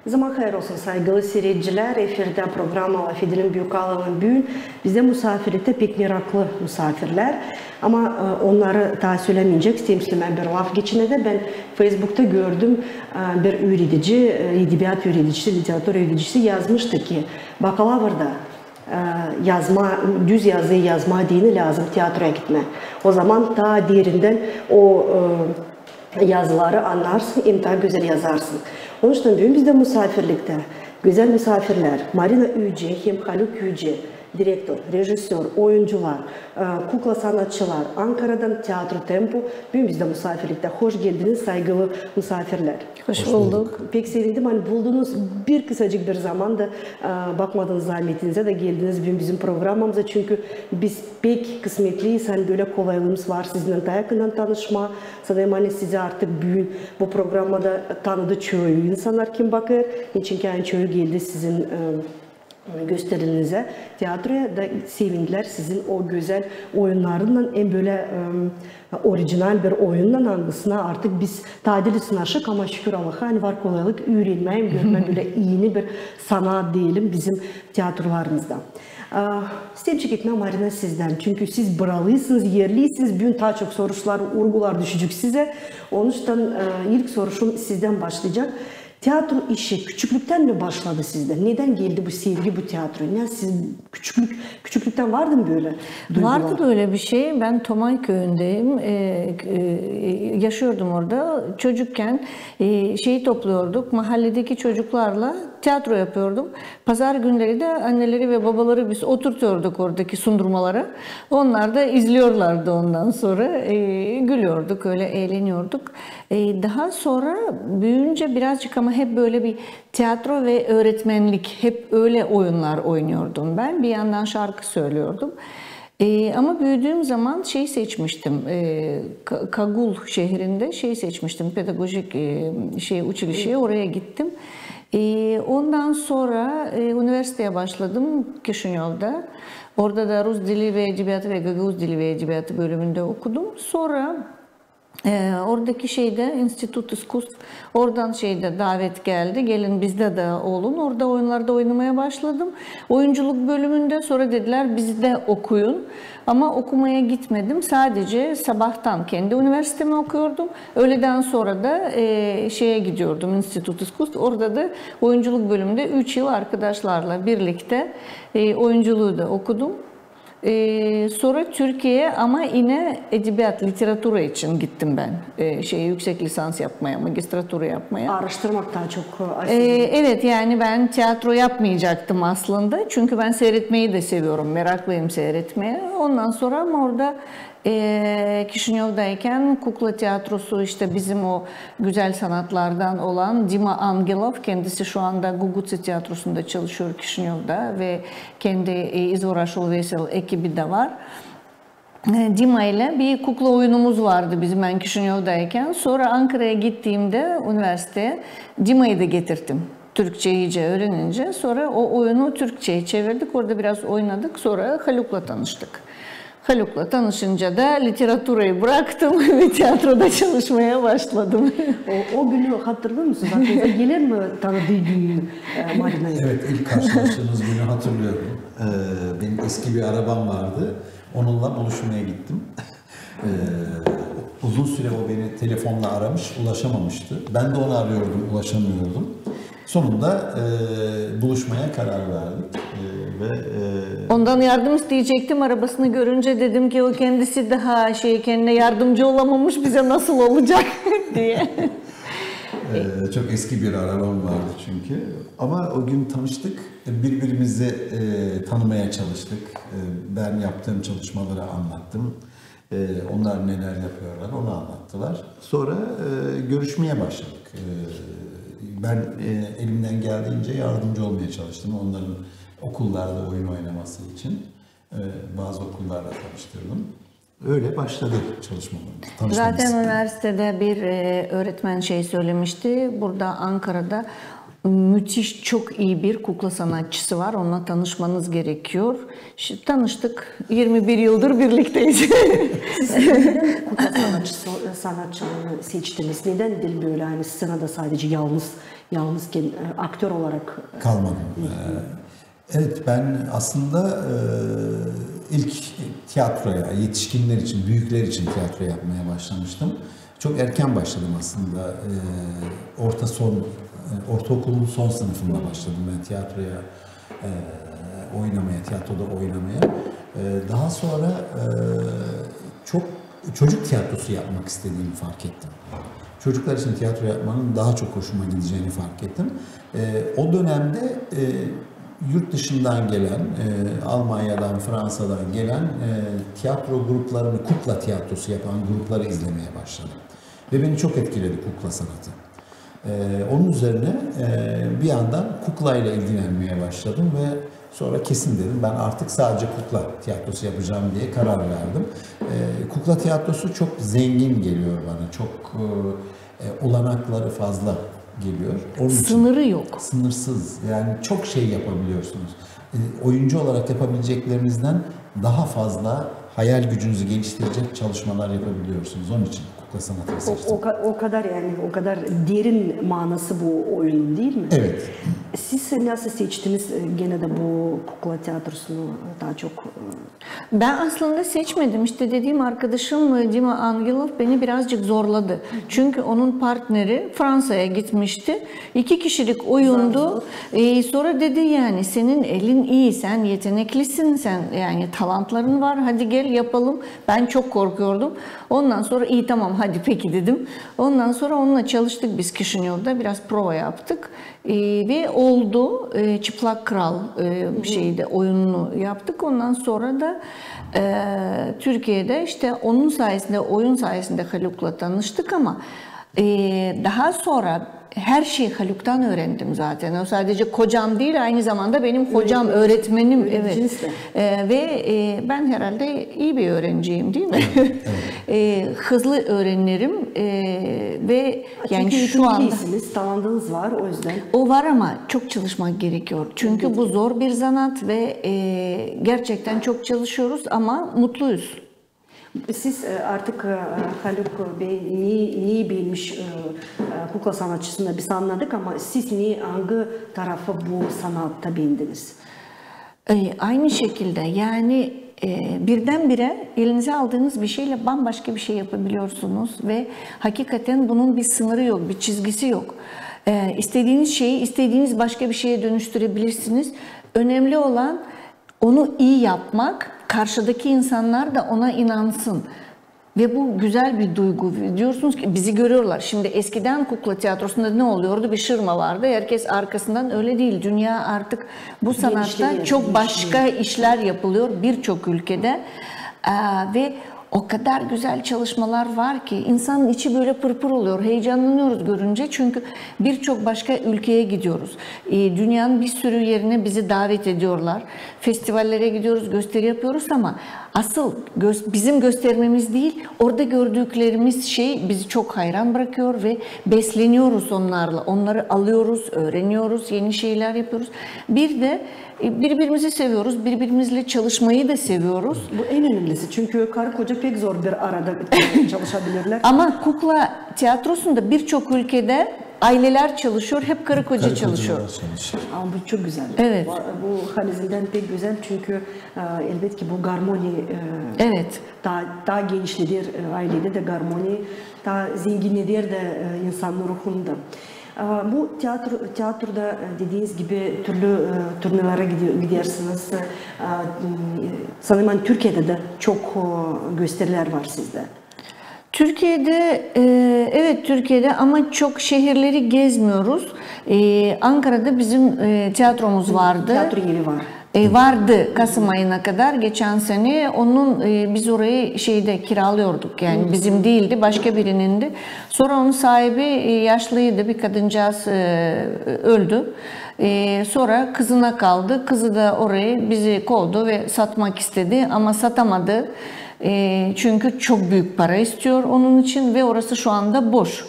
Zaman hayır olsun saygılı seyirciler. Efirde programı Afedil'in Büyükalı'nın bugün bize misafirlikte pek meraklı misafirler. Ama onları daha söylemeyecek. İstemiştim ben bir laf geçine de ben Facebook'ta gördüm bir öğretici, edebiyat öğreticisi, literatür öğreticisi yazmıştı ki bakalavrda yazma, düz yazı yazma dini lazım tiyatroya gitme. O zaman daha derinden o yazıları anlarsın, hem daha güzel yazarsın. Onun için bugün bizde misafirlikte güzel misafirler, Marina Yüce, hem Haluk Yüce, direktör, rejisör, oyuncular, kukla sanatçılar, Ankara'dan Tiyatro Tempo, bugün bizde misafirlikte. Hoş geldiniz saygılı misafirler. Hoş bulduk. Pek sevindim. Hani buldunuz bir kısacık bir zamanda bakmadınız zahmetinize de geldiniz bugün bizim programımıza. Çünkü biz pek kısmetliyiz. Hani böyle kolaylığımız var sizinle daha yakından tanışma. Sanırım hani size artık bugün bu programda tanıdı çoğu insanlar kim bakır. Çünkü yani çoğu geldi sizin gösterinize. Tiyatroya da sevindiler sizin o güzel oyunlarından en böyle orijinal bir oyundan hangisine artık biz tadili sınaşık ama şükür Allah'a hani var kolaylık öğrenmeyim, görme böyle iyi bir sanat diyelim bizim tiyatrolarımızda. İsteyim gitmem Marina sizden. Çünkü siz buralısınız, yerliysiniz. Bugün daha çok sorular, urgular düşecek size. Onun için ilk soruşum sizden başlayacak. Tiyatro işi küçüklükten mi başladı sizde? Neden geldi bu sevgi bu tiyatro? Yani siz küçüklükten vardı mı böyle duygular? Vardı böyle bir şey. Ben Tomay köyündeyim. Yaşıyordum orada. Çocukken şeyi topluyorduk. Mahalledeki çocuklarla tiyatro yapıyordum. Pazar günleri de anneleri ve babaları biz oturtuyorduk oradaki sundurmalara. Onlar da izliyorlardı ondan sonra. Gülüyorduk, öyle eğleniyorduk. Daha sonra büyüyünce birazcık ama hep böyle bir tiyatro ve öğretmenlik, hep öyle oyunlar oynuyordum ben. Bir yandan şarkı söylüyordum. Ama büyüdüğüm zaman şey seçmiştim, Kagul şehrinde şey seçmiştim, pedagojik uçilişe, oraya gittim. Ondan sonra üniversiteye başladım Kişinyov'da. Orada da Rus dili ve edebiyatı ve Gagavuz dili ve edebiyatı bölümünde okudum. Sonra oradaki İnstitut İskustv, oradan davet geldi. Gelin bizde de olun. Orada oyunlarda oynamaya başladım. Oyunculuk bölümünde sonra dediler bizde okuyun. Ama okumaya gitmedim. Sadece sabahtan kendi üniversitemi okuyordum. Öğleden sonra da gidiyordum İnstitut İskustv. Orada da oyunculuk bölümünde 3 yıl arkadaşlarla birlikte oyunculuğu da okudum. Sonra Türkiye'ye ama yine edebiyat, literatüre için gittim ben. Yüksek lisans yapmaya, magistratüre yapmaya. Araştırmak daha çok. Evet, yani ben tiyatro yapmayacaktım aslında. Çünkü ben seyretmeyi de seviyorum, meraklıyım seyretmeye. Ondan sonra orada Kişinyov'dayken kukla tiyatrosu bizim o güzel sanatlardan olan Dima Angelov, kendisi şu anda Gugutse tiyatrosunda çalışıyor Kişinyov'da ve kendi İzvoraşul Vesel ekibi de var. Dima ile bir kukla oyunumuz vardı bizim ben Kişinyov'dayken. Sonra Ankara'ya gittiğimde üniversiteye Dima'yı da getirdim. Türkçe iyice öğrenince sonra o oyunu Türkçe'ye çevirdik. Orada biraz oynadık. Sonra Haluk'la tanıştık. Haluk'la tanışınca da literatürayı bıraktım ve tiyatroda çalışmaya başladım. O günü hatırlıyor musunuz? Aklınıza gelir mi tanıdığı günü Marina'yı? Evet, ilk karşılaştığımız günü hatırlıyorum. Benim eski bir arabam vardı. Onunla buluşmaya gittim. Uzun süre o beni telefonla aramış, ulaşamamıştı. Ben de onu arıyordum, ulaşamıyordum. Sonunda buluşmaya karar verdik. Ondan yardım isteyecektim. Arabasını görünce dedim ki o kendisi daha kendine yardımcı olamamış, bize nasıl olacak diye. Çok eski bir arabam vardı çünkü. Ama o gün tanıştık. Birbirimizi tanımaya çalıştık. Ben yaptığım çalışmaları anlattım. Onlar neler yapıyorlar onu anlattılar. Sonra görüşmeye başladık. Ben elimden geldiğince yardımcı olmaya çalıştım. Onların okullarda oyun oynaması için bazı okullarla tanıştırdım. Öyle başladı çalışmalarımız. Zaten üniversitede bir öğretmen söylemişti. Burada Ankara'da müthiş, çok iyi bir kukla sanatçısı var. Onunla tanışmanız gerekiyor. Tanıştık. 21 yıldır birlikteyiz. Siz neden kukla sanatçılığını seçtiniz? Neden böyle scenada sadece yalnız yalnızken aktör olarak? Kalmadım. Evet, ben aslında ilk tiyatroya, yetişkinler için, büyükler için tiyatro yapmaya başlamıştım. Çok erken başladım aslında. Ortaokulun son sınıfında başladım ben tiyatroya oynamaya, tiyatroda oynamaya. Daha sonra çok çocuk tiyatrosu yapmak istediğimi fark ettim. Çocuklar için tiyatro yapmanın daha çok hoşuma gideceğini fark ettim. O dönemde yurt dışından gelen, Almanya'dan, Fransa'dan gelen tiyatro gruplarını, kukla tiyatrosu yapan grupları izlemeye başladım. Ve beni çok etkiledi kukla sanatı. Onun üzerine bir yandan kuklayla ilgilenmeye başladım ve sonra kesin dedim ben artık sadece kukla tiyatrosu yapacağım diye karar verdim. Kukla tiyatrosu çok zengin geliyor bana, çok olanakları fazla geliyor. Onun Sınırı yok. Sınırsız, yani çok şey yapabiliyorsunuz. Oyuncu olarak yapabileceklerinizden daha fazla hayal gücünüzü geliştirecek çalışmalar yapabiliyorsunuz. Onun için kukla sanatını seçtim. O kadar, yani o kadar derin manası bu oyunun, değil mi? Evet. Siz nasıl seçtiniz gene de bu kukla tiyatrosunu daha çok? Ben aslında seçmedim. İşte dediğim arkadaşım Dima Angelov beni birazcık zorladı. Çünkü onun partneri Fransa'ya gitmişti. 2 kişilik oyundu. Sonra dedi yani senin elin iyi, sen yeteneklisin, sen yani talantların var, hadi gel yapalım. Ben çok korkuyordum. Ondan sonra iyi tamam hadi peki dedim. Ondan sonra onunla çalıştık biz Kişinyov'da, biraz prova yaptık. Ve oldu. Çıplak Kral şeyde oyununu yaptık. Ondan sonra da Türkiye'de işte onun sayesinde, oyun sayesinde Haluk'la tanıştık ama daha sonra her şeyi Haluk'tan öğrendim zaten. O sadece kocam değil, aynı zamanda benim hocam, öğretmenim. Evet. Ve ben herhalde iyi bir öğrenciyim, değil mi? Evet. Hızlı öğrenirim ve yani çünkü şu anda talantınız var, o yüzden. O var ama çok çalışmak gerekiyor. Çünkü bu zor bir zanat ve gerçekten çok çalışıyoruz ama mutluyuz. Siz artık Haluk Bey neyi bilmiş kukla sanatçısında biz anladık ama siz hangi tarafı bu sanatta beğendiniz? Aynı şekilde yani birdenbire elinize aldığınız bir şeyle bambaşka bir şey yapabiliyorsunuz ve hakikaten bunun bir sınırı yok, bir çizgisi yok. İstediğiniz şeyi istediğiniz başka bir şeye dönüştürebilirsiniz. Önemli olan onu iyi yapmak, karşıdaki insanlar da ona inansın. Ve bu güzel bir duygu. Diyorsunuz ki bizi görüyorlar. Şimdi eskiden kukla tiyatrosunda ne oluyordu? Bir şırma vardı. Herkes arkasından, öyle değil. Dünya artık bu sanatta çok başka işler yapılıyor birçok ülkede. Ve o kadar güzel çalışmalar var ki insanın içi böyle pırpır oluyor. Heyecanlanıyoruz görünce çünkü birçok başka ülkeye gidiyoruz. Dünyanın bir sürü yerine bizi davet ediyorlar. Festivallere gidiyoruz, gösteri yapıyoruz ama asıl bizim göstermemiz değil, orada gördüklerimiz şey bizi çok hayran bırakıyor ve besleniyoruz onlarla. Onları alıyoruz, öğreniyoruz, yeni şeyler yapıyoruz. Bir de birbirimizi seviyoruz, birbirimizle çalışmayı da seviyoruz. Bu en önemlisi çünkü karı koca pek zor bir arada çalışabilirler. Ama kukla tiyatrosunda birçok ülkede aileler çalışıyor, hep karı koca çalışıyor. Ama bu çok güzel. Evet. Bu halizinden pek güzel çünkü elbette ki bu garmoni evet. daha genişlidir, ailede de garmoni, daha zenginlidir de insanın ruhunda. Bu tiyatroda dediğiniz gibi türlü turnelara gidersiniz. Sanırım Türkiye'de de çok gösteriler var sizde. Türkiye'de, evet Türkiye'de ama çok şehirleri gezmiyoruz. Ankara'da bizim tiyatromuz vardı. Tiyatro yeri var. Vardı Kasım ayına kadar geçen sene. Onun biz orayı kiralıyorduk yani bizim değildi, başka birinindi. Sonra onun sahibi yaşlıydı, bir kadıncağız öldü. Sonra kızına kaldı. Kızı da orayı bizi kovdu ve satmak istedi ama satamadı. Çünkü çok büyük para istiyor onun için ve orası şu anda boş.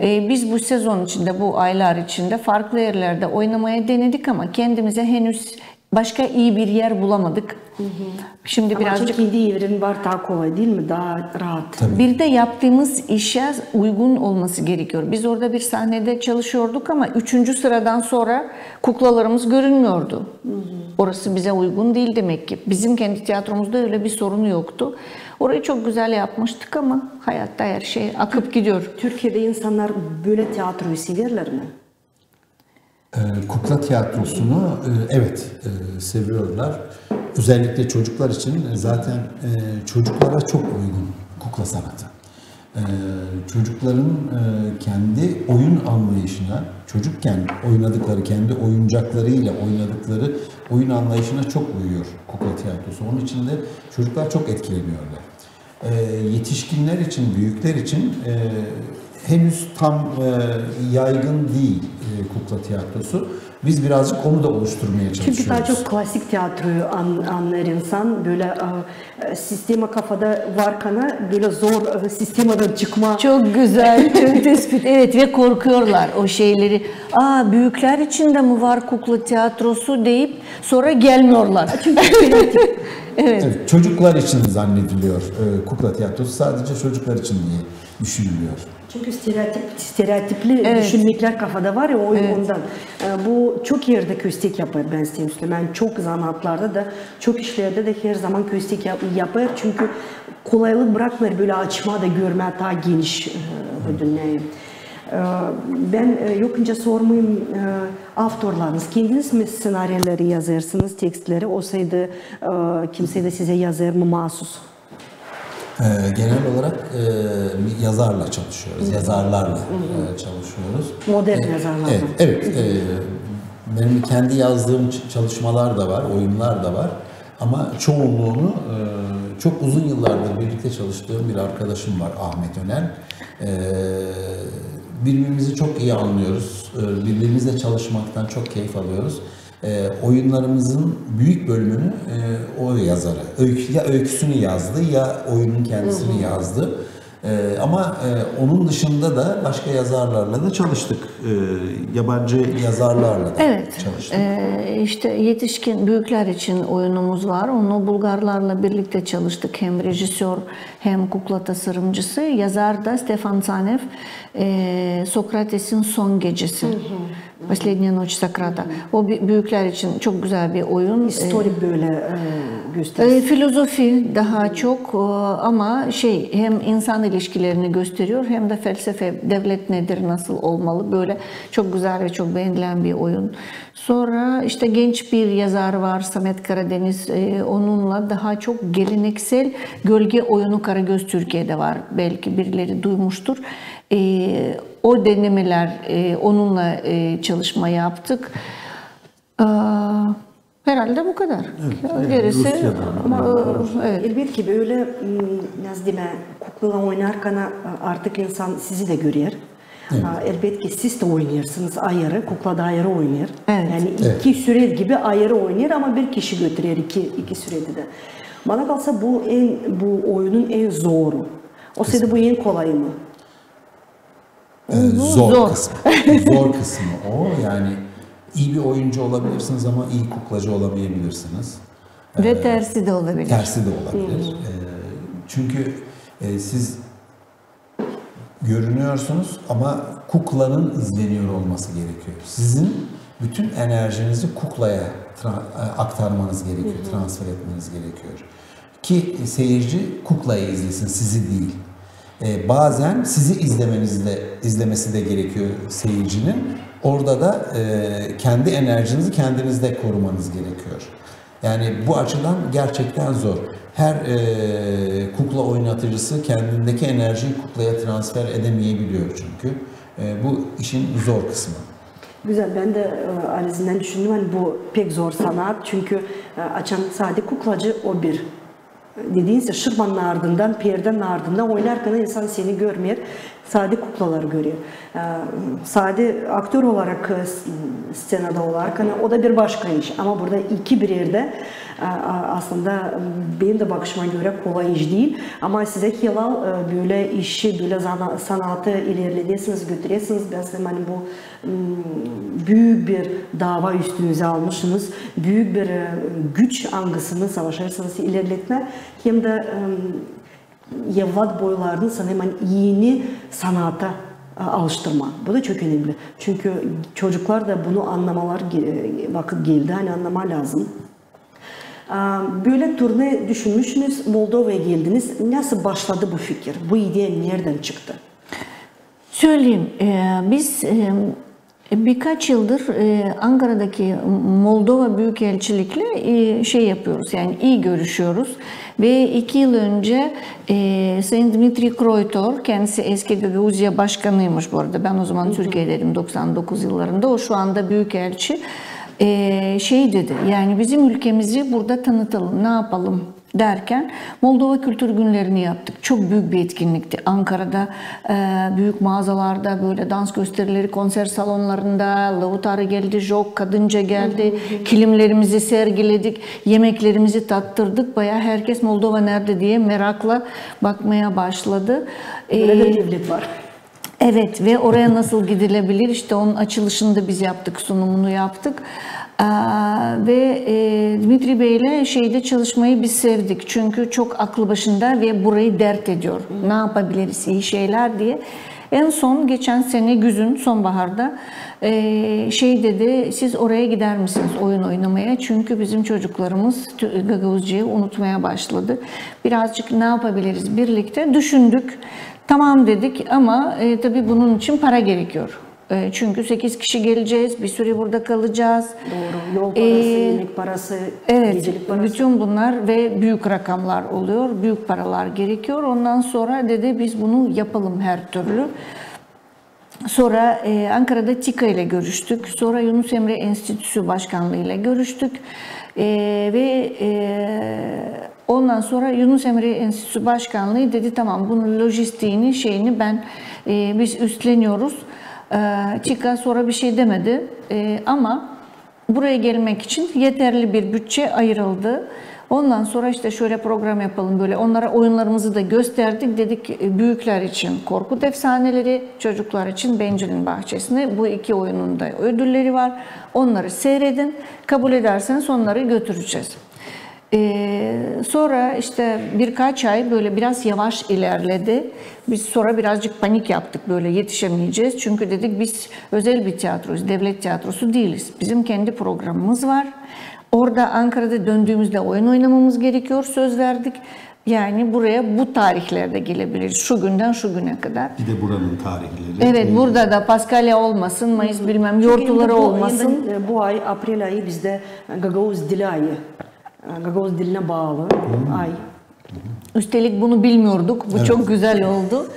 Biz bu sezon içinde, bu aylar içinde farklı yerlerde oynamaya denedik ama kendimize henüz başka iyi bir yer bulamadık. Şimdi Ama birazcık kendi evrin var, daha kolay değil mi? Daha rahat. Tabii. bir de yaptığımız işe uygun olması gerekiyor. Biz orada bir sahnede çalışıyorduk ama 3. sıradan sonra kuklalarımız görünmüyordu. Orası bize uygun değil demek ki. Bizim kendi tiyatromuzda öyle bir sorunu yoktu. Orayı çok güzel yapmıştık ama hayatta her şey akıp gidiyor. Türkiye'de insanlar böyle tiyatroyu severler mi? Kukla tiyatrosunu evet seviyorlar. Özellikle çocuklar için zaten çocuklara çok uygun kukla sanatı. Çocukların kendi oyun anlayışına, çocukken oynadıkları, kendi oyuncaklarıyla oynadıkları oyun anlayışına çok uyuyor kukla tiyatrosu. Onun için de çocuklar çok etkileniyorlar. Yetişkinler için, büyükler için henüz tam yaygın değil kukla tiyatrosu. Biz birazcık onu da oluşturmaya çalışıyoruz. Çünkü daha çok klasik tiyatroyu anlar insan. Böyle sistema kafada varken böyle zor sistemadan çıkma. Çok güzel, çok tespit. Evet ve korkuyorlar o şeyleri. Büyükler için de mi var kukla tiyatrosu deyip sonra gelmiyorlar. Çünkü stereotip. Evet, çocuklar için zannediliyor kukla tiyatrosu. Sadece çocuklar için diye düşünülüyor. Çünkü stereotipli düşünmekler kafada var ya ondan. Bu çok yerde köstek yapar ben size söyleyeyim. Ben çok zanaatlarda da çok işlerde de her zaman köstek yapar. Çünkü kolaylık bırakmıyor böyle açma da görme daha geniş bu dünyayı. Ben yokunca sormayayım autorlarınız. Kendiniz mi senaryoları yazarsınız, tekstleri? Olsaydı kimse de size yazar mı mahsus? Genel olarak yazarla çalışıyoruz, yazarlarla çalışıyoruz. Modern yazarlarla. Evet. Benim kendi yazdığım çalışmalar da var, oyunlar da var. Ama çoğunluğunu çok uzun yıllardır birlikte çalıştığım bir arkadaşım var, Ahmet Önel. Birbirimizi çok iyi anlıyoruz, birbirimizle çalışmaktan çok keyif alıyoruz. Oyunlarımızın büyük bölümünü o yazarı, ya öyküsünü yazdı ya oyunun kendisini yazdı. Ama onun dışında da başka yazarlarla da çalıştık. Yabancı yazarlarla da çalıştık. İşte yetişkin büyükler için oyunumuz var. Onu Bulgarlarla birlikte çalıştık. Hem rejisör hem kukla tasarımcısı. Yazar da Stefan Zanev, Sokrates'in Son Gecesi. Последняя ночь Сократа. O büyükler için çok güzel bir oyun. Historik böyle gösteriyor. Filozofi daha çok ama hem insan ilişkilerini gösteriyor hem de felsefe, devlet nedir, nasıl olmalı, böyle çok güzel ve çok beğenilen bir oyun. Sonra işte genç bir yazar var, Samet Karadeniz. Onunla daha çok geleneksel gölge oyunu Karagöz Türkiye'de var. Belki birileri duymuştur. O denemeler, onunla çalışma yaptık. Herhalde bu kadar. Evet, gerisi ama elbette böyle nasıl diyeyim, kukla oynarken artık insan sizi de görür. Evet. Elbette siz de oynuyorsunuz ayrı, kukla da ayrı oynuyor. Evet. Yani iki süret gibi ayrı oynuyor ama bir kişi götürüyor iki sürede de. Bana kalsa bu oyunun en zoru. O sırada bu en kolayı mı? Zor kısmı. Zor kısmı o. Yani iyi bir oyuncu olabilirsiniz ama iyi kuklacı olamayabilirsiniz. Ve tersi de olabilir. Tersi de olabilir. Çünkü siz görünüyorsunuz ama kuklanın izleniyor olması gerekiyor. Sizin bütün enerjinizi kuklaya aktarmanız gerekiyor, transfer etmeniz gerekiyor. Ki seyirci kuklayı izlesin, sizi değil. Bazen sizi izlemesi de gerekiyor seyircinin. Orada da kendi enerjinizi kendinizde korumanız gerekiyor. Yani bu açıdan gerçekten zor. Her kukla oynatıcısı kendindeki enerjiyi kuklaya transfer edemeyebiliyor çünkü. Bu işin zor kısmı. Güzel, ben de analizinden düşündüm. Hani bu pek zor sanat çünkü açan sadece kuklacı o bir. Dediğinizde şırmanın ardından, perdenin ardından oynarken insan seni görmüyor. Sade kuklalar görüyor. Sade aktör olarak scenada olarak hani o da bir başka iş. Ama burada iki bir yerde aslında benim de bakışıma göre kolay iş değil. Ama size Hilal böyle işi, böyle sanatı ilerlediyseniz, götürüyorsunuz. Ben hani bu büyük bir dava üstünüze almışsınız. Büyük bir güç angısını savaşırsanız ilerletme. Hem de evlat boylarını sana hemen yeni sanata alıştırma. Bu da çok önemli. Çünkü çocuklar da bunu anlamalar vakit geldi. Hani anlama lazım. Böyle turne düşünmüşsünüz. Moldova'ya geldiniz. Nasıl başladı bu fikir? Bu idea nereden çıktı? Söyleyeyim. Biz birkaç yıldır Ankara'daki Moldova Büyükelçilikle şey yapıyoruz. Yani iyi görüşüyoruz. Ve 2 yıl önce Sayın Dmitri Kroytor, kendisi eski Gagauzya Başkanıymış bu arada. Ben o zaman Türkiye'deydim 99 yıllarında. O şu anda Büyükelçi. Şey dedi, yani bizim ülkemizi burada tanıtalım, ne yapalım derken Moldova Kültür Günlerini yaptık. Çok büyük bir etkinlikti. Ankara'da büyük mağazalarda böyle dans gösterileri, konser salonlarında, Lavutarı geldi, Jok, Kadınca geldi. Kilimlerimizi sergiledik, yemeklerimizi tattırdık. Bayağı herkes Moldova nerede diye merakla bakmaya başladı. Böyle de devlet var. Evet ve oraya nasıl gidilebilir? İşte onun açılışını da biz yaptık, sunumunu yaptık. Ve Dmitri Bey'le şeyde çalışmayı biz sevdik. Çünkü çok aklı başında ve burayı dert ediyor. Ne yapabiliriz, iyi şeyler diye. En son geçen sene güzün sonbaharda şey dedi, siz oraya gider misiniz oyun oynamaya? Çünkü bizim çocuklarımız Gagauzcayı unutmaya başladı. Birazcık ne yapabiliriz birlikte düşündük. Tamam dedik ama tabii bunun için para gerekiyor. Çünkü 8 kişi geleceğiz, bir süre burada kalacağız. Doğru, yol parası, yemek parası, evet, gecelik parası. Bütün bunlar ve büyük rakamlar oluyor, büyük paralar gerekiyor. Ondan sonra dedi biz bunu yapalım her türlü. Sonra Ankara'da TİKA ile görüştük. Sonra Yunus Emre Enstitüsü Başkanlığı ile görüştük. Ve ondan sonra Yunus Emre Enstitüsü Başkanlığı dedi tamam bunun lojistiğini şeyini biz üstleniyoruz. TİKA sonra bir şey demedi ama buraya gelmek için yeterli bir bütçe ayrıldı. Ondan sonra işte şöyle program yapalım böyle onlara oyunlarımızı da gösterdik. Dedik büyükler için Korkut Efsaneleri, çocuklar için Bencil'in Bahçesi'ni bu 2 oyunun da ödülleri var. Onları seyredin. Kabul ederseniz onları götüreceğiz. Sonra işte birkaç ay böyle biraz yavaş ilerledi. Biz sonra birazcık panik yaptık böyle yetişemeyeceğiz. Çünkü dedik biz özel bir tiyatroyuz, devlet tiyatrosu değiliz. Bizim kendi programımız var. Orada Ankara'da döndüğümüzde oyun oynamamız gerekiyor, söz verdik. Yani buraya bu tarihlerde gelebiliriz. Şu günden şu güne kadar. Bir de buranın tarihleri. Evet, burada da Paskalya olmasın, Mayıs bilmem yortuları olmasın. Bu ay, April ayı bizde Gagauz Dili ayı. Gagauz diline bağlı ay. Üstelik bunu bilmiyorduk. Bu evet. Çok güzel oldu.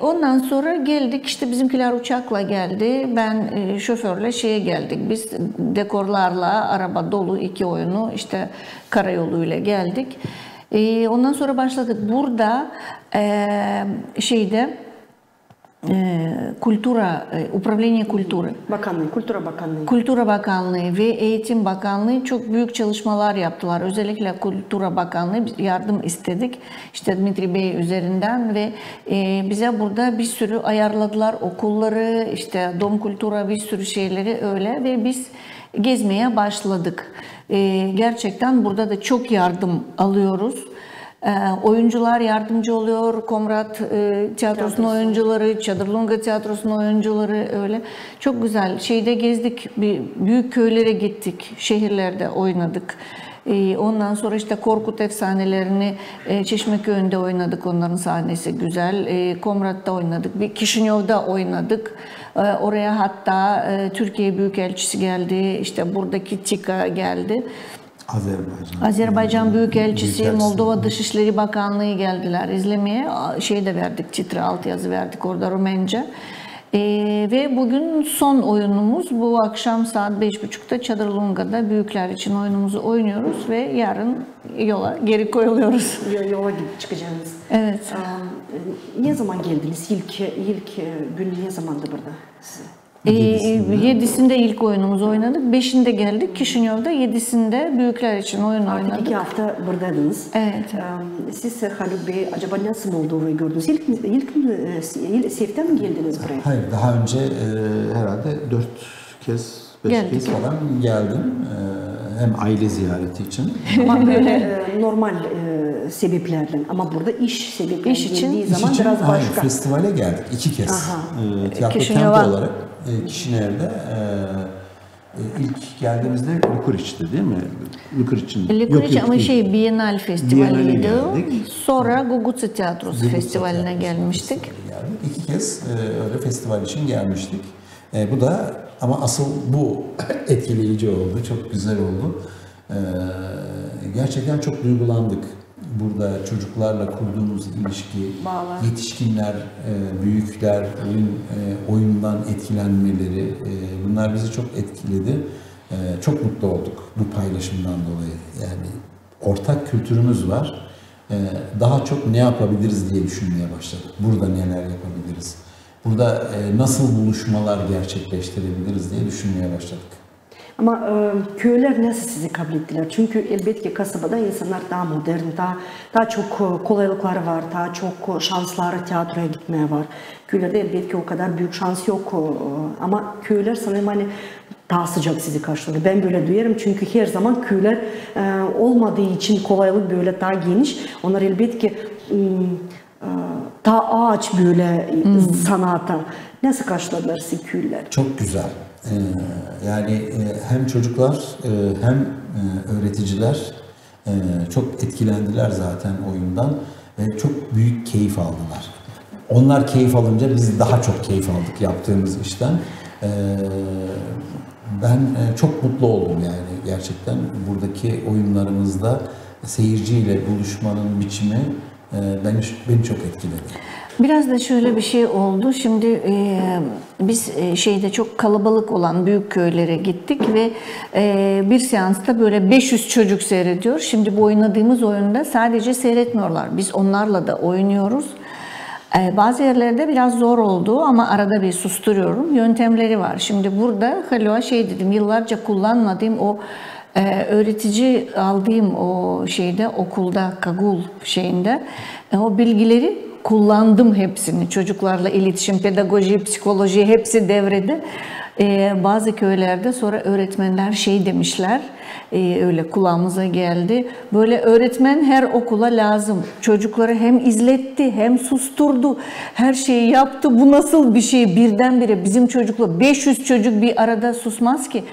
Ondan sonra geldik. İşte bizimkiler uçakla geldi. Ben şoförle şeye geldik. Biz dekorlarla araba dolu 2 oyunu işte karayoluyla geldik. Ondan sonra başladık. Burada şeyde Upravlение Kultura. Bakanlığı, Kültür Bakanlığı. Kültür Bakanlığı ve Eğitim Bakanlığı çok büyük çalışmalar yaptılar. Özellikle Kültür Bakanlığı yardım istedik. İşte Dmitri Bey üzerinden ve bize burada bir sürü ayarladılar okulları, işte Dom Kultura bir sürü şeyleri öyle ve biz gezmeye başladık. Gerçekten burada da çok yardım alıyoruz. Oyuncular yardımcı oluyor. Komrat tiyatrosunun oyuncuları, Çadırlunga tiyatrosunun oyuncuları öyle. Çok güzel. Şeyde gezdik. Büyük köylere gittik. Şehirlerde oynadık. Ondan sonra işte Korkut Efsanelerini Çeşmeköy'ünde oynadık. Onların sahnesi güzel. Komrat'ta oynadık. Bir Kişinyov'da oynadık. Oraya hatta Türkiye Büyükelçisi geldi. İşte buradaki TİKA geldi. Azerbaycan Büyükelçisi, Moldova Dışişleri Bakanlığı geldiler izlemeye. Şey de verdik, titre altyazı verdik orada Rumence. Ve bugün son oyunumuz bu akşam saat 5.30'da Çadırlunga'da büyükler için oyunumuzu oynuyoruz ve yarın yola geri koyuluyoruz. Yola çıkacağız. Evet. Ne zaman geldiniz? İlk gün ne zamandı burada size? 7'sinde ilk oyunumuzu oynadık. 5'inde geldik. Kişinyov'da 7'sinde büyükler için oyun Artık oynadık. 2 hafta buradaydınız. Evet. Siz Haluk Bey acaba nasıl olduğunu gördünüz? İlk sefte mi geldiniz buraya? Hayır, daha önce herhalde 4 kez, 5 Geldik. kez falan geldim. Hem aile ziyareti için. Ama böyle normal sebeplerden. Ama burada iş sebeplerinden İş için- geldiği zaman biraz hayır, başka. festivale geldik 2 kez. Aha. Tiyatro Kişinyov'a. kenti olarak Kişinev'de ilk geldiğimizde Lukuriç'ti değil mi? Lukuriç'in. Lükuriç ama değil. Bienal Festivali'ydi. geldik. Sonra Guguca Tiyatrosu Festivali'ne gelmiştik. Geldik. 2 kez öyle festival için gelmiştik. Bu da ama asıl bu etkileyici oldu. Çok güzel oldu. Gerçekten çok duygulandık. Burada çocuklarla kurduğumuz ilişki, Bağlar. yetişkinler, büyükler, oyundan etkilenmeleri, bunlar bizi çok etkiledi. Çok mutlu olduk bu paylaşımdan dolayı. Yani ortak kültürümüz var. Daha çok ne yapabiliriz diye düşünmeye başladık. Burada neler yapabiliriz? Burada nasıl buluşmalar gerçekleştirebiliriz diye düşünmeye başladık. Ama köyler nasıl sizi kabul ettiler? Çünkü elbette kasabada insanlar daha modern, daha çok kolaylıkları var, daha çok şansları tiyatroya gitmeye var. Köylerde elbette o kadar büyük şans yok. Ama köyler sanırım hani daha sıcak sizi karşıladı. Ben böyle duyarım çünkü her zaman köyler olmadığı için kolaylık böyle daha geniş. Onlar elbette daha ağaç böyle sanata. Nasıl karşıladılar sizi köyler? Çok güzel. Yani hem çocuklar hem öğreticiler çok etkilendiler zaten oyundan ve çok büyük keyif aldılar. Onlar keyif alınca biz daha çok keyif aldık yaptığımız işten. Ben çok mutlu oldum yani gerçekten buradaki oyunlarımızda seyirciyle buluşmanın biçimi beni çok etkiledi. Biraz da şöyle bir şey oldu. Şimdi biz şeyde çok kalabalık olan büyük köylere gittik ve bir seansta böyle 500 çocuk seyrediyor. Şimdi bu oynadığımız oyunda sadece seyretmiyorlar. Biz onlarla da oynuyoruz. Bazı yerlerde biraz zor oldu ama arada bir susturuyorum. Yöntemleri var. Şimdi burada Haluk'a şey dedim, yıllarca kullanmadığım o öğretici aldığım o şeyde okulda Kagul şeyinde o bilgileri kullandım hepsini. Çocuklarla iletişim, pedagoji, psikoloji hepsi devrede. Bazı köylerde sonra öğretmenler şey demişler, öyle kulağımıza geldi. Böyle öğretmen her okula lazım. Çocukları hem izletti hem susturdu. Her şeyi yaptı. Bu nasıl bir şey? Birdenbire bizim çocukla 500 çocuk bir arada susmaz ki.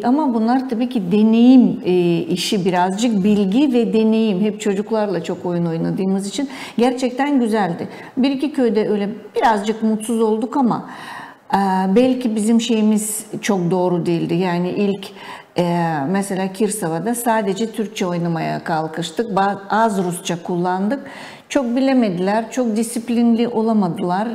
Ama bunlar tabii ki deneyim işi, birazcık bilgi ve deneyim. Hep çocuklarla çok oyun oynadığımız için gerçekten güzeldi. Bir iki köyde öyle birazcık mutsuz olduk ama belki bizim şeyimiz çok doğru değildi. Yani ilk mesela Kirsava'da sadece Türkçe oynamaya kalkıştık. Az Rusça kullandık. Çok bilemediler, çok disiplinli olamadılar.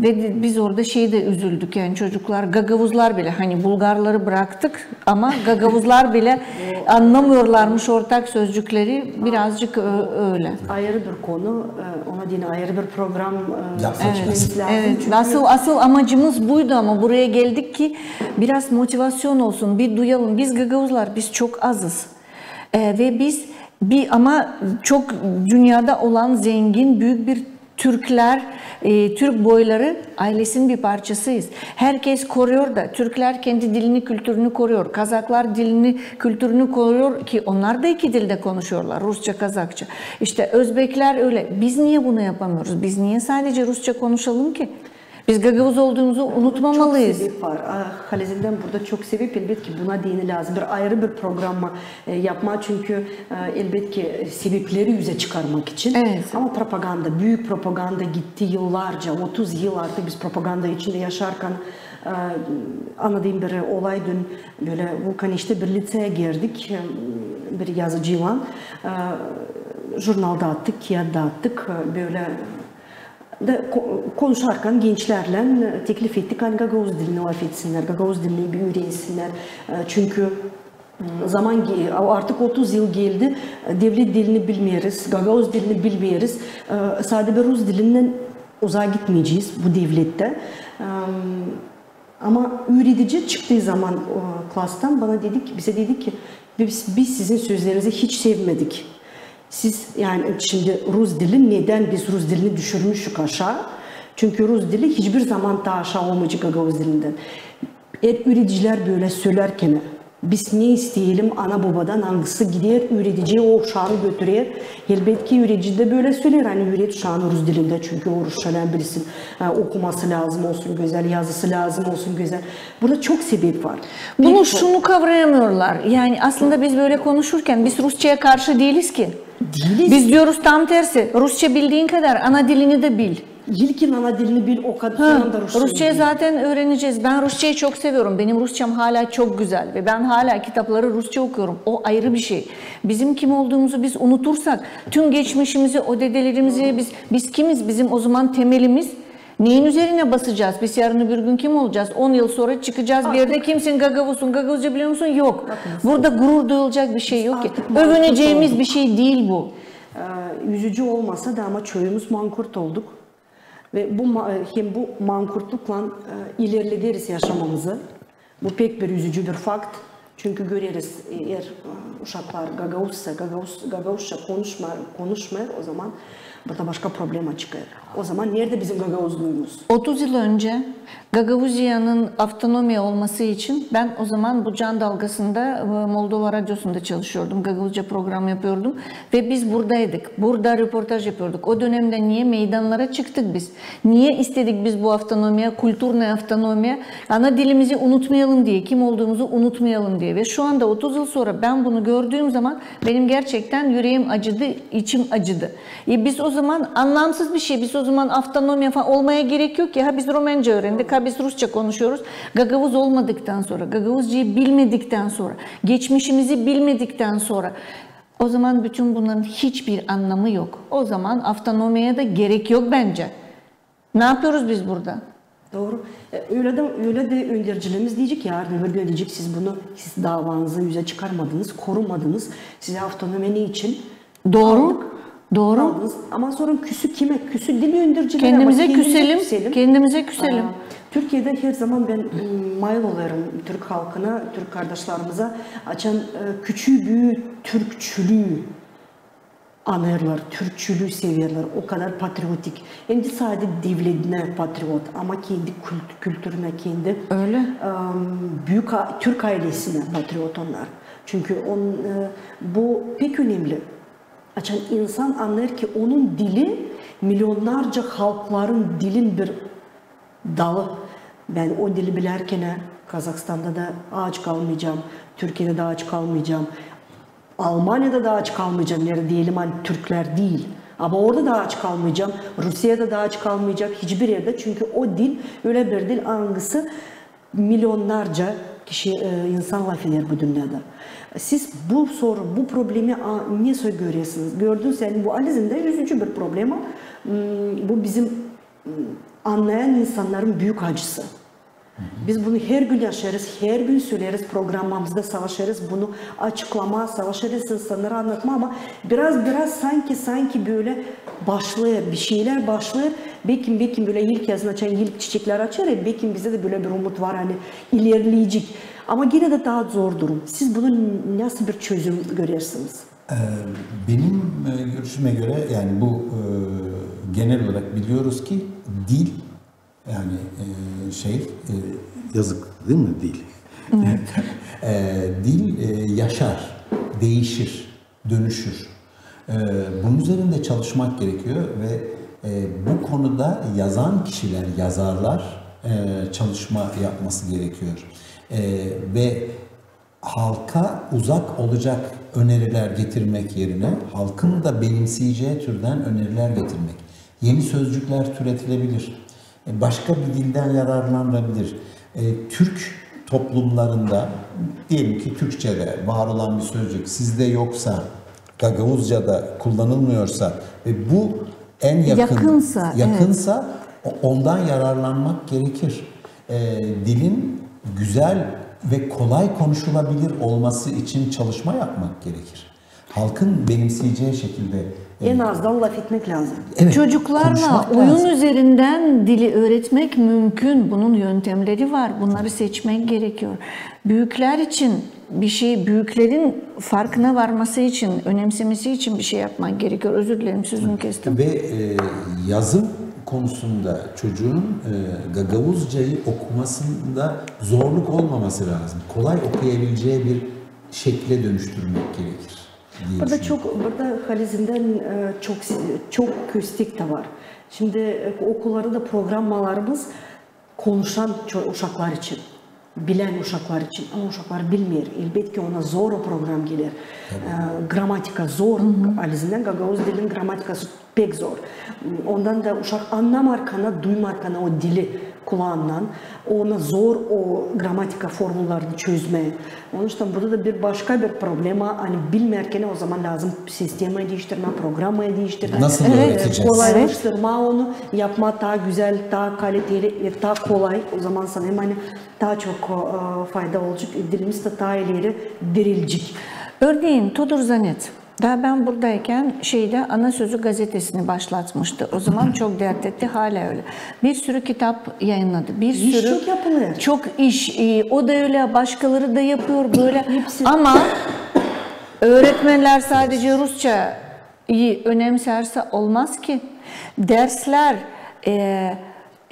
Ve biz orada şeyde üzüldük yani çocuklar, gagavuzlar bile hani Bulgarları bıraktık ama gagavuzlar bile anlamıyorlarmış ortak sözcükleri birazcık öyle. Ayrı bir konu, ona yine ayrı bir program Evet, lazım. Evet, Çünkü asıl amacımız buydu ama buraya geldik ki biraz motivasyon olsun, bir duyalım. Biz gagavuzlar, biz çok azız ve biz ama çok dünyada olan zengin büyük bir Türkler, Türk boyları ailesinin bir parçasıyız. Herkes koruyor da Türkler kendi dilini, kültürünü koruyor. Kazaklar dilini, kültürünü koruyor ki onlar da iki dilde konuşuyorlar. Rusça, Kazakça. İşte Özbekler öyle. Biz niye bunu yapamıyoruz? Biz niye sadece Rusça konuşalım ki? Biz Gagavuz olduğumuzu unutmamalıyız. Çok sebep var. Halezil'den burada çok sebep elbette ki buna değini lazım. Bir ayrı bir program yapma çünkü elbette ki sebepleri yüze çıkarmak için. Evet. Ama propaganda, büyük propaganda gitti yıllarca, 30 yıl artık biz propaganda içinde yaşarken anladığım bir olay dün böyle Vulkaniş'te bir liseye girdik. Bir yazıcıyla jurnalda attık, kağıtta attık. Böyle de konuşarken gençlerle teklif ettik hani Gagavuz dilini öğretsinler, Gagavuz dilini bir öğrensinler. Çünkü zaman artık 30 yıl geldi. Devlet dilini bilmiyoruz, Gagavuz dilini bilmiyoruz. Sadece Rus dilinden uzağa gitmeyeceğiz bu devlette. Ama öğretici çıktığı zaman klastan bize dedi ki biz sizin sözlerinizi hiç sevmedik. Siz yani şimdi Rus dili neden biz Rus dilini düşürmüşük aşağı? Çünkü Rus dili hiçbir zaman daha aşağı olmayacak Gagavuz dilinden. Öğreticiler böyle söylerken biz ne isteyelim ana babadan hangisi gider öğreticiye o uşağını götürür. Elbette ki öğretici de böyle söyler hani öğret uşağını Rus dilinde çünkü o Rusçadan bilsin. Okuması lazım olsun güzel, yazısı lazım olsun güzel. Burada çok sebep var. Bunu şunu kavrayamıyorlar. Yani aslında biz böyle konuşurken biz Rusça'ya karşı değiliz ki. Değiliz. Biz diyoruz tam tersi. Rusça bildiğin kadar ana dilini de bil. İlkin ana dilini bil o kadar da Rusçayı zaten öğreneceğiz. Ben Rusçayı çok seviyorum. Benim Rusçam hala çok güzel ve ben hala kitapları Rusça okuyorum. O ayrı bir şey. Bizim kim olduğumuzu biz unutursak, tüm geçmişimizi, o dedelerimizi biz kimiz? Bizim o zaman temelimiz neyin üzerine basacağız? Biz yarın bir gün kim olacağız? 10 yıl sonra çıkacağız bir yerde kimsin Gagavuz'un, Gagavuzca biliyor musun? Yok. Burada gurur duyulacak bir şey yok ki. Övüneceğimiz bir şey değil bu. Üzücü olmasa da ama çoğumuz mankurt olduk. Ve bu mankurtlukla ilerleriz yaşamamızı. Bu pek bir üzücü bir fakt. Çünkü görürüz eğer uşaklar Gagavuzca konuşmuyor o zaman burada başka problem çıkıyor. O zaman nerede bizim Gagavuzluğumuz? 30 yıl önce Gagavuzya'nın avtonomi olması için ben o zaman bu Can Dalgası'nda Moldova Radyosu'nda çalışıyordum. Gagavuzca program yapıyordum ve biz buradaydık. Burada röportaj yapıyorduk. O dönemde niye meydanlara çıktık biz? Niye istedik biz bu avtonomiye, kulturne avtonomiye? Ana dilimizi unutmayalım diye, kim olduğumuzu unutmayalım diye. Ve şu anda 30 yıl sonra ben bunu gördüğüm zaman benim gerçekten yüreğim acıdı, içim acıdı. Biz o zaman anlamsız bir şey, biz o zaman avtonomiye falan olmaya gerek yok ki. Ha biz Romence öğrendik, ha biz Rusça konuşuyoruz. Gagavuz olmadıktan sonra, Gagavuzcayı bilmedikten sonra, geçmişimizi bilmedikten sonra o zaman bütün bunların hiçbir anlamı yok. O zaman avtonomiye de gerek yok bence. Ne yapıyoruz biz burada? Doğru. Öyle de önericilerimiz diyecek yarın öbür gün diyecek siz davanızı yüze çıkarmadınız, korumadınız. Size avtonomi ne için? Doğru. Aldık. Doğru. Aldınız. Ama sonra kime? Küsü dil öndürücüler. Kendimize küselim. Kendimize küselim. Türkiye'de her zaman ben mail oluyorum Türk halkına, Türk kardeşlerimize açan küçüğü büyüğü Türkçülüğü anırlar, Türkçülüğü seviyorlar. O kadar patriotik. Hem de sadece devletine patriot ama kendi kültürüne, kendi büyük Türk ailesine patriot onlar. Çünkü bu pek önemli. Açan insan anlar ki onun dili milyonlarca halkların dilin bir dalı. Ben o dili bilerken Kazakistan'da da aç kalmayacağım, Türkiye'de de aç kalmayacağım, Almanya'da da aç kalmayacağım. Nerede diyelim hani Türkler değil. Ama orada da aç kalmayacağım, Rusya'da da aç kalmayacak hiçbir yerde. Çünkü o dil öyle bir dil hangisi milyonlarca insan laf eder bu dünyada. Siz bu problemi nasıl görüyorsunuz? Gördünüz yani bu alizinde üzücü bir problem. Bu bizim anlayan insanların büyük acısı. Biz bunu her gün yaşarız, her gün söyleriz, programımızda savaşırız, bunu açıklama, savaşırız, insanlara anlatma ama biraz sanki böyle başlıyor, bir şeyler başlıyor. Belki böyle ilk yazın açan ilk çiçekler açar ya, belki bize de böyle bir umut var hani ilerleyecek. Ama yine de daha zor durum. Siz bunu nasıl bir çözüm görüyorsunuz? Benim görüşüme göre yani bu genel olarak biliyoruz ki dil yani yazık değil mi dil? Evet. Dil yaşar, değişir, dönüşür. Bunun üzerinde çalışmak gerekiyor ve bu konuda yazan kişiler, yazarlar çalışma yapması gerekiyor. Ve halka uzak olacak öneriler getirmek yerine halkın da benimseyeceği türden öneriler getirmek. Yeni sözcükler türetilebilir. Başka bir dilden yararlanabilir. Türk toplumlarında diyelim ki Türkçe'de var olan bir sözcük sizde yoksa, Gagavuzca'da kullanılmıyorsa ve bu en yakınsa evet, ondan yararlanmak gerekir. Dilin güzel ve kolay konuşulabilir olması için çalışma yapmak gerekir. Halkın benimseyeceği şekilde En azından laf etmek lazım. evet, Çocuklarla konuşmak oyun lazım. üzerinden dili öğretmek mümkün. Bunun yöntemleri var. Bunları seçmek gerekiyor. Büyükler için bir şey, büyüklerin farkına varması için, önemsemesi için bir şey yapmak gerekiyor. Özür dilerim, sözünü kestim. Ve yazım konusunda çocuğun Gagavuzcayı okumasında zorluk olmaması lazım. Kolay okuyabileceği bir şekle dönüştürmek gerekir. Burada Halizinden çok köstek de var. Şimdi okullarda da programmalarımız konuşan uşaklar için, bilen uşaklar için, ama uşaklar bilmiyor. Elbette ki ona zor o program gelir. Gramatika zor. Halizinden Gagavuz dilinin gramatikası pek zor. Ondan da uşak anlamarkana, duymarkana o dili kulağından ona zor o gramatika formüllerini çözme. Onun için burada da bir başka bir problema, hani bilmerken o zaman lazım sistemi değiştirme, programı değiştirme. Nasıl öğreteceğiz? Kolaylaştırma onu, yapma daha güzel, daha kaliteli ve daha kolay. O zaman sanırım hani daha çok fayda olacak. Dilimiz de daha ileri dirilecek. Örneğin Todor Zanet. Daha ben buradayken Ana Sözü gazetesini başlatmıştı. O zaman çok dert etti, hala öyle. Bir sürü kitap yayınladı. Bir İş sürü çok yapılır. çok iş. O da öyle, başkaları da yapıyor böyle. Ama öğretmenler sadece Rusça'yı önemserse olmaz ki. Dersler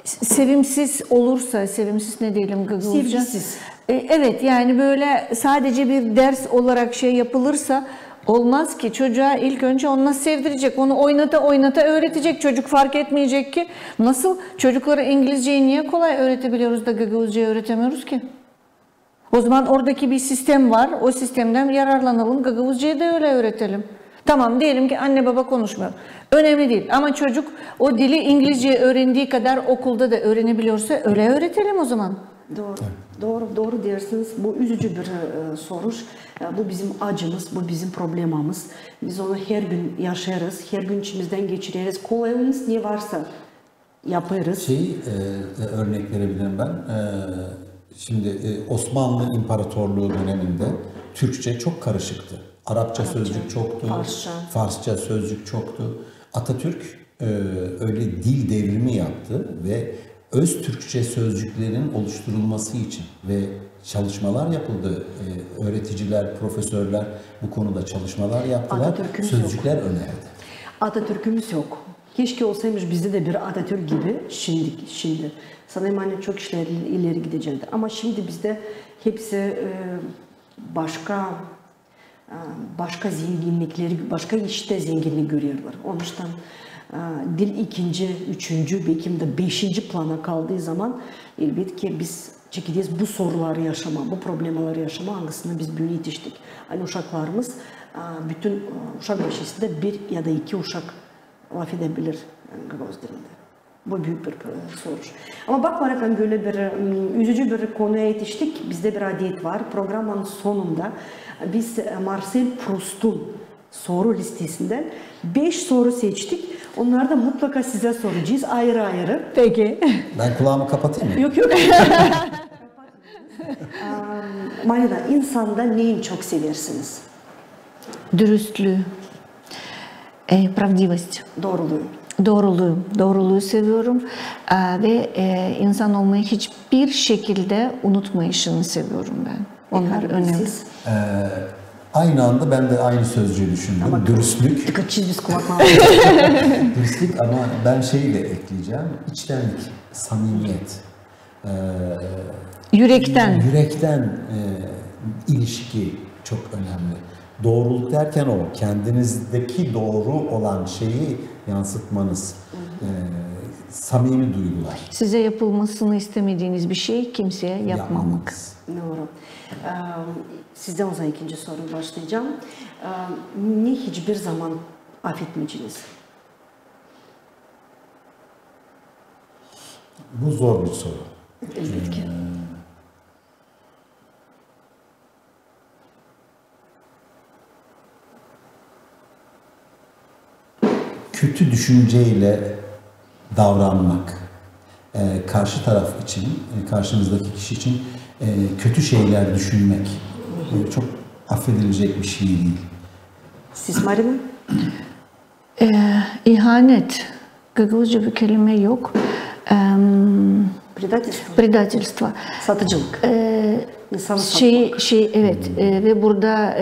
sevimsiz olursa, sevimsiz ne diyelim Gagavuzca? Sevgisiz. Evet, yani böyle sadece bir ders olarak yapılırsa olmaz ki. Çocuğa ilk önce onu nasıl sevdirecek, onu oynata öğretecek. Çocuk fark etmeyecek ki. Nasıl çocuklara İngilizceyi niye kolay öğretebiliyoruz da Gagavuzcayı öğretemiyoruz ki? O zaman oradaki bir sistem var. O sistemden yararlanalım. Gagavuzcayı da öyle öğretelim. Tamam, diyelim ki anne baba konuşmuyor. Önemli değil. Ama çocuk o dili İngilizce öğrendiği kadar okulda da öğrenebiliyorsa öyle öğretelim o zaman. Doğru dersiniz. Bu üzücü bir soruş. Bu bizim acımız, bu bizim problemimiz. Biz onu her gün yaşarız, her gün içimizden geçiririz. Kolayımız ne varsa yaparız. Örnek verebilirim ben. Şimdi Osmanlı İmparatorluğu döneminde Türkçe çok karışıktı. Arapça sözcük çoktu, Farsça sözcük çoktu. Atatürk öyle dil devrimi yaptı ve öz Türkçe sözcüklerin oluşturulması için ve çalışmalar yapıldı. Öğreticiler, profesörler bu konuda çalışmalar yaptılar. Sözcükler önerdi. Atatürk'ümüz yok. Keşke olsaymış bizde de bir Atatürk gibi şimdi. Sanırım hani çok işler ileri gidecekti. Ama şimdi bizde hepsi başka zenginlikleri, başka işte zenginlik görüyorlar. Onun için dil ikinci, üçüncü, belki de beşinci plana kaldığı zaman elbette ki biz çekeceğiz bu soruları yaşama, bu problemleri yaşama hangisine biz büyü yetiştik. Hani uşaklarımız bütün uşak başında bir ya da iki uşak laf edebilir Gagavuz dilinde. Bu büyük bir soruş. Ama bakmarak hani böyle bir üzücü bir konuya yetiştik. Bizde bir adet var. Programın sonunda biz Marcel Proust'un soru listesinden 5 soru seçtik. Onları da mutlaka size soracağız ayrı ayrı. Peki. Ben kulağımı kapatayım mı? Yok. Manida, insanda neyi çok seversiniz? Dürüstlüğü, pravdivost. Doğruluğu seviyorum ve insan olmayı hiçbir şekilde unutmayışını seviyorum ben. Onlar önemli. Aynı anda ben de aynı sözcüğü düşündüm. Ama dürüstlük. Tıkıçız biz kulaklar. Dürüstlük ama ben şeyle ekleyeceğim. İçtenlik, samimiyet. Yürekten ilişki çok önemli. Doğruluk derken o, kendinizdeki doğru olan şeyi yansıtmanız. Samimi duygular. Size yapılmasını istemediğiniz bir şey kimseye yapmamak. Doğru. Sizden o zaman ikinci soru başlayacağım. Ne hiçbir zaman affetmeyeceğiniz? Bu zor bir soru. Elbette ki. Kötü düşünceyle davranmak, karşı taraf için, karşımızdaki kişi için kötü şeyler düşünmek çok affedilecek bir şey değil. Siz Marina? İhanet. Gagavuzca bir kelime yok. Предательство. Satıcılık. İnsanı Evet ve burada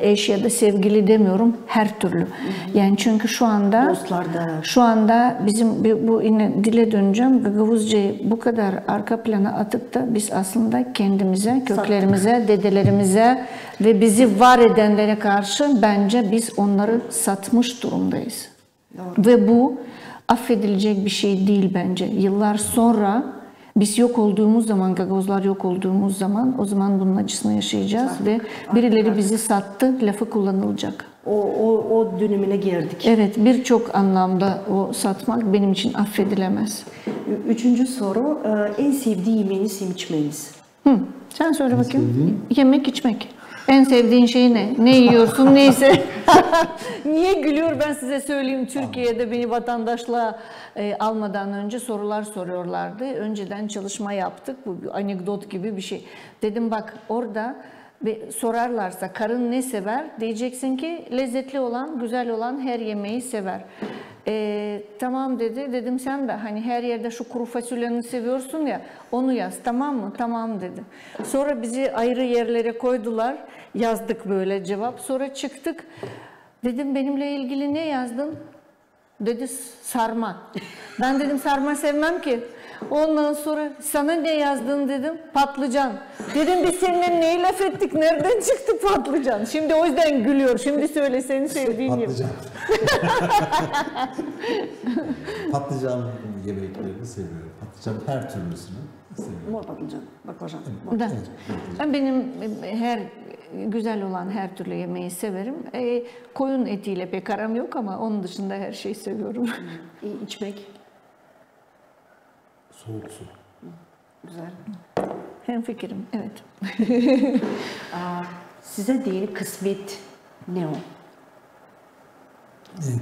eş ya da sevgili demiyorum, her türlü. Yani çünkü şu anda bizim bu yine dile döneceğim. Gagavuzcayı bu kadar arka plana atıp da biz aslında kendimize, köklerimize, dedelerimize ve bizi var edenlere karşı bence biz onları satmış durumdayız. Doğru. Ve bu affedilecek bir şey değil bence. Yıllar sonra biz yok olduğumuz zaman, Gagavuzlar yok olduğumuz zaman o zaman bunun acısını yaşayacağız ve birileri bizi sattı, lafı kullanılacak. O dönemine girdik. Evet, birçok anlamda o satmak benim için affedilemez. Üçüncü soru, en sevdiği yemeğiniz, içmeniz? Sen söyle bakayım. Yemek, içmek. En sevdiğin şey ne? Ne yiyorsun, neyse. Niye gülüyor ben size söyleyeyim. Türkiye'de beni vatandaşlığa almadan önce sorular soruyorlardı. Önceden çalışma yaptık. Bu bir anekdot gibi bir şey. Dedim bak orada sorarlarsa karın ne sever? Diyeceksin ki lezzetli olan, güzel olan her yemeği sever. Tamam dedi. Dedim sen de hani her yerde şu kuru fasulyeni seviyorsun ya onu yaz, tamam mı? Tamam dedi. Sonra bizi ayrı yerlere koydular. Yazdık böyle cevap. Sonra çıktık. Dedim benimle ilgili ne yazdın? Dedi sarma. Ben dedim sarma sevmem ki. Ondan sonra sana ne yazdın dedim? Patlıcan. Dedim biz seninle neyi laf ettik? Nereden çıktı patlıcan? Şimdi o yüzden gülüyor. Şimdi söyle seni sevdiğin gibi. Patlıcan. Patlıcan yemeklerini seviyorum. Patlıcan her türlüsünü seviyorum. Mor patlıcan, baklajan. Benim her güzel olan her türlü yemeği severim. Koyun etiyle pek aram yok ama onun dışında her şeyi seviyorum. İçmek? Soğuk su. Güzel. Hemfikirim, evet. Size değil kısmet ne o?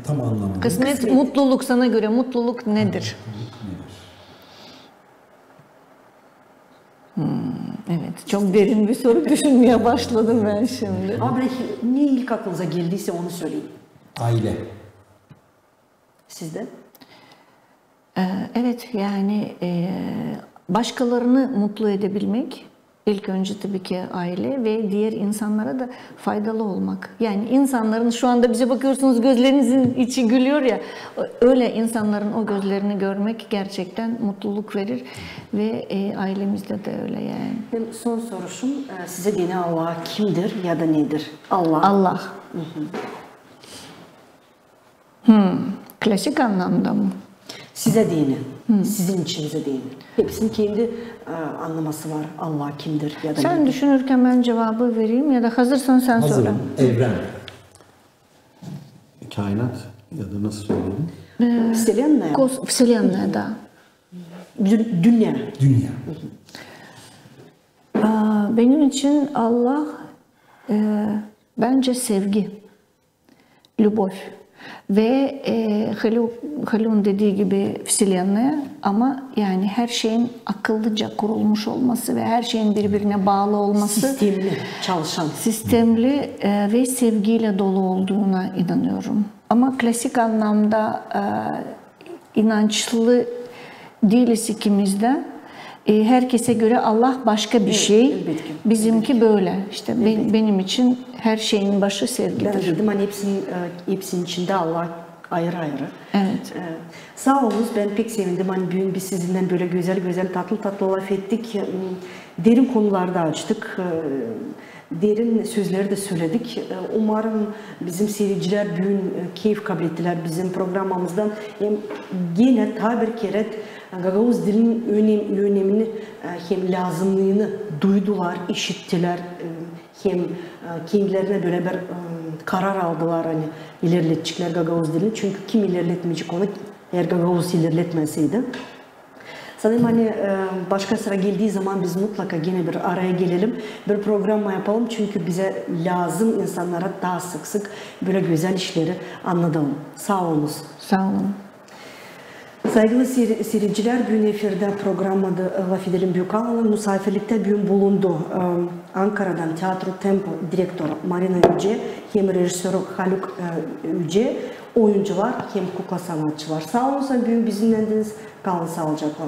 Tam anlamadım. Kısmet, mutluluk sana göre mutluluk nedir? Evet, çok derin bir soru düşünmeye başladım ben şimdi. Ama ne ilk aklınıza geldiyse onu söyleyin. Aile. Sizde? Evet, yani başkalarını mutlu edebilmek, ilk önce tabii ki aile ve diğer insanlara da faydalı olmak. Yani insanların şu anda bize bakıyorsunuz gözlerinizin içi gülüyor ya, öyle insanların o gözlerini görmek gerçekten mutluluk verir ve ailemizde de öyle yani. Benim son soruşum size gene Allah kimdir ya da nedir? Allah. Allah. Klasik anlamda mı? Size dini, sizin içinize dini. Hepsinin kendi anlaması var. Allah kimdir ya da sen nedir? Düşünürken ben cevabı vereyim ya da hazırsan sen söyle. Hazırım. Evren. Kainat ya da nasıl söyleyelim? Вселенная. Вселенная, da. Dünya. Dünya. Benim için Allah bence sevgi, любовь. Ve Haluk'un dediği gibi Vселенная ama yani her şeyin akıllıca kurulmuş olması ve her şeyin birbirine bağlı olması. Sistemli, çalışan. Sistemli ve sevgiyle dolu olduğuna inanıyorum. Ama klasik anlamda inançlı değiliz ikimiz de. Herkese göre Allah başka bir şey. Bizimki böyle. İşte benim için her şeyin başı sevgidir. Ben dedim hani hepsinin içinde Allah ayrı ayrı. Evet. Sağ olunuz, ben pek sevindim. Hani bugün biz sizinle böyle güzel tatlı laf ettik. Derin konularda açtık. Derin sözleri de söyledik. Umarım bizim seyirciler bugün keyif kabul ettiler bizim programımızdan. Yine tabir keret Gagavuz dilinin önemini hem lazımlığını duydular, işittiler. Hem kendilerine böyle bir karar aldılar hani ilerletecekler Gagavuz dilini. Çünkü kim ilerletmeyecek onu eğer Gagavuz ilerletmeseydi. Sanırım hani başka sıra geldiği zaman biz mutlaka yine bir araya gelelim. Bir program yapalım çünkü bize lazım insanlara daha sık böyle güzel işleri anlatalım. Sağ olunuz. Sağ olun. Saygılı seyirciler, bugün efirde programda Fidel'in Büyükala'nın misafirlikte bugün bulundu. Ankara'dan Tiyatro Tempo direktörü Marina Yüce, hem rejisörü Haluk Yüce, oyuncular hem kukla sanatçılar. Sağ olun, bugün bizimlendiniz. Kalın sağlıcakla.